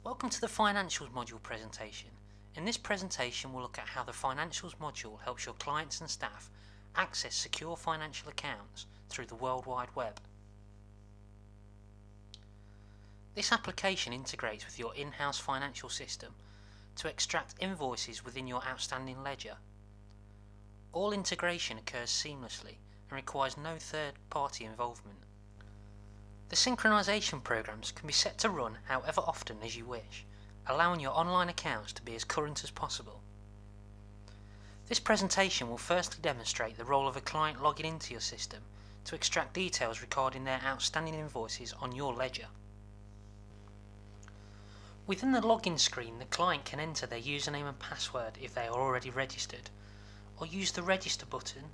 Welcome to the Financials module presentation. In this presentation we'll look at how the Financials module helps your clients and staff access secure financial accounts through the World Wide Web. This application integrates with your in-house financial system to extract invoices within your outstanding ledger. All integration occurs seamlessly and requires no third-party involvement. The synchronization programs can be set to run however often as you wish, allowing your online accounts to be as current as possible. This presentation will firstly demonstrate the role of a client logging into your system to extract details regarding their outstanding invoices on your ledger. Within the login screen, the client can enter their username and password if they are already registered, or use the register button,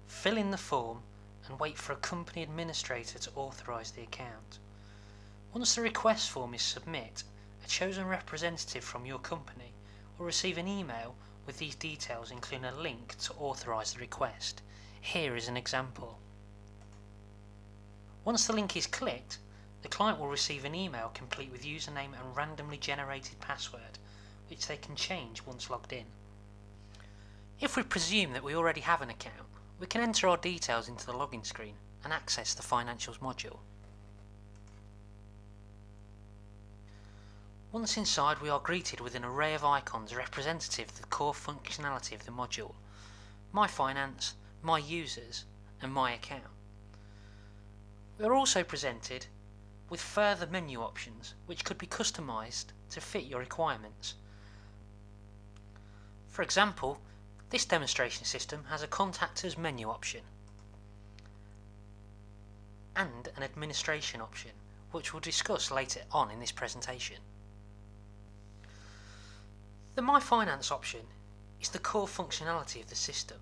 fill in the form and wait for a company administrator to authorize the account. Once the request form is submit, a chosen representative from your company will receive an email with these details, including a link to authorize the request. Here is an example. Once the link is clicked, the client will receive an email complete with username and randomly generated password, which they can change once logged in. If we presume that we already have an account, we can enter our details into the login screen and access the Financials module. Once inside, we are greeted with an array of icons representative of the core functionality of the module: My Finance, My Users and My Account. We are also presented with further menu options which could be customized to fit your requirements. For example, this demonstration system has a Contact Us menu option and an administration option, which we'll discuss later on in this presentation. The My Finance option is the core functionality of the system.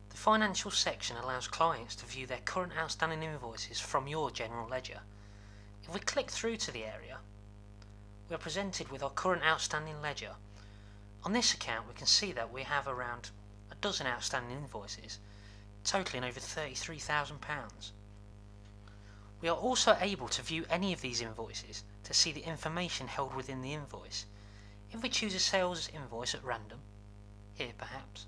The financial section allows clients to view their current outstanding invoices from your general ledger. If we click through to the area, we are presented with our current outstanding ledger. On this account, we can see that we have around a dozen outstanding invoices, totaling over £33,000. We are also able to view any of these invoices to see the information held within the invoice. If we choose a sales invoice at random, here perhaps,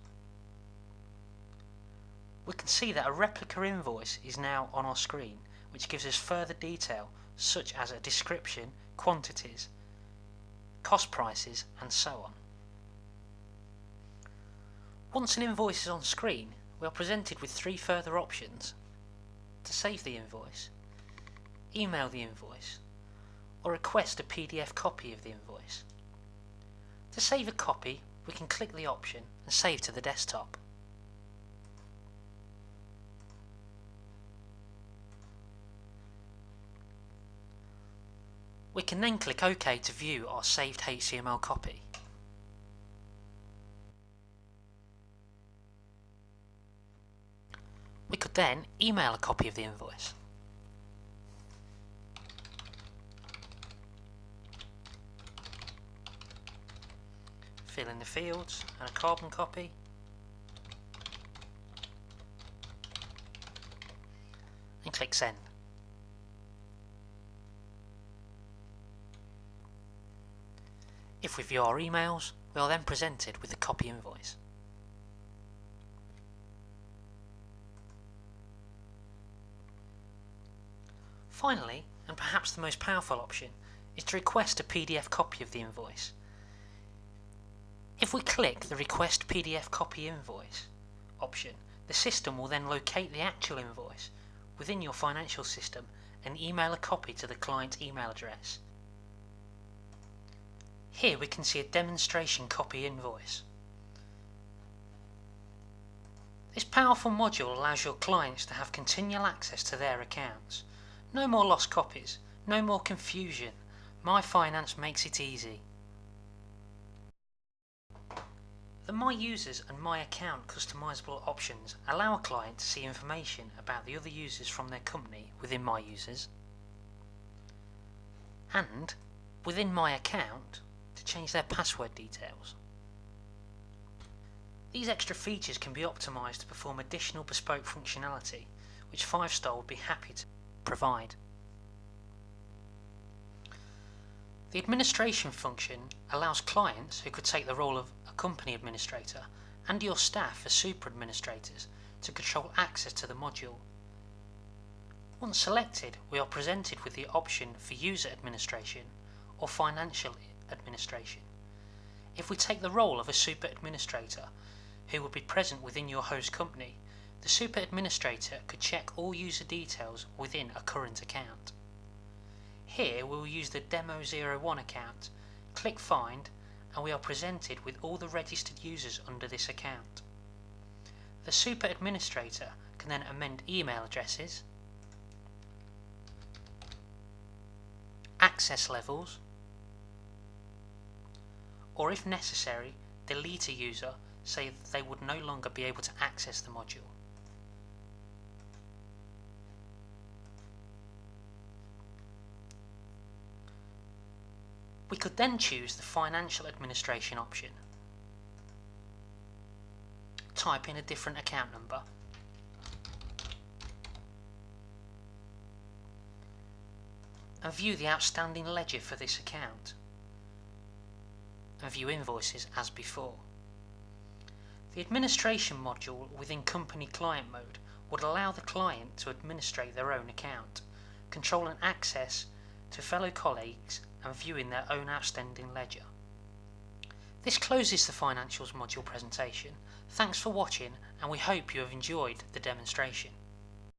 we can see that a replica invoice is now on our screen, which gives us further detail such as a description, quantities, cost prices and so on. Once an invoice is on screen, we are presented with three further options: to save the invoice, email the invoice, or request a PDF copy of the invoice. To save a copy, we can click the option and save to the desktop. We can then click OK to view our saved HTML copy. We could then email a copy of the invoice. Fill in the fields and a carbon copy. And click send. If we view our emails, we are then presented with the copy invoice. Finally, and perhaps the most powerful option, is to request a PDF copy of the invoice. If we click the Request PDF Copy Invoice option, the system will then locate the actual invoice within your financial system and email a copy to the client email address. Here we can see a demonstration copy invoice. This powerful module allows your clients to have continual access to their accounts. No more lost copies, no more confusion. My Finance makes it easy. The My Users and My Account customizable options allow a client to see information about the other users from their company within My Users, and within My Account to change their password details. These extra features can be optimized to perform additional bespoke functionality, which 5-Star would be happy to provide. The administration function allows clients who could take the role of a company administrator and your staff as super administrators to control access to the module. Once selected, we are presented with the option for user administration or financial administration. If we take the role of a super administrator who would be present within your host company, the super administrator could check all user details within a current account. Here we will use the Demo01 account, click Find, and we are presented with all the registered users under this account. The super administrator can then amend email addresses, access levels, or if necessary, delete a user so that they would no longer be able to access the module. We could then choose the financial administration option. Type in a different account number. And view the outstanding ledger for this account. And view invoices as before. The administration module within Company Client Mode would allow the client to administrate their own account, control and access to fellow colleagues and viewing their own outstanding ledger. This closes the Financials module presentation. Thanks for watching, and we hope you have enjoyed the demonstration.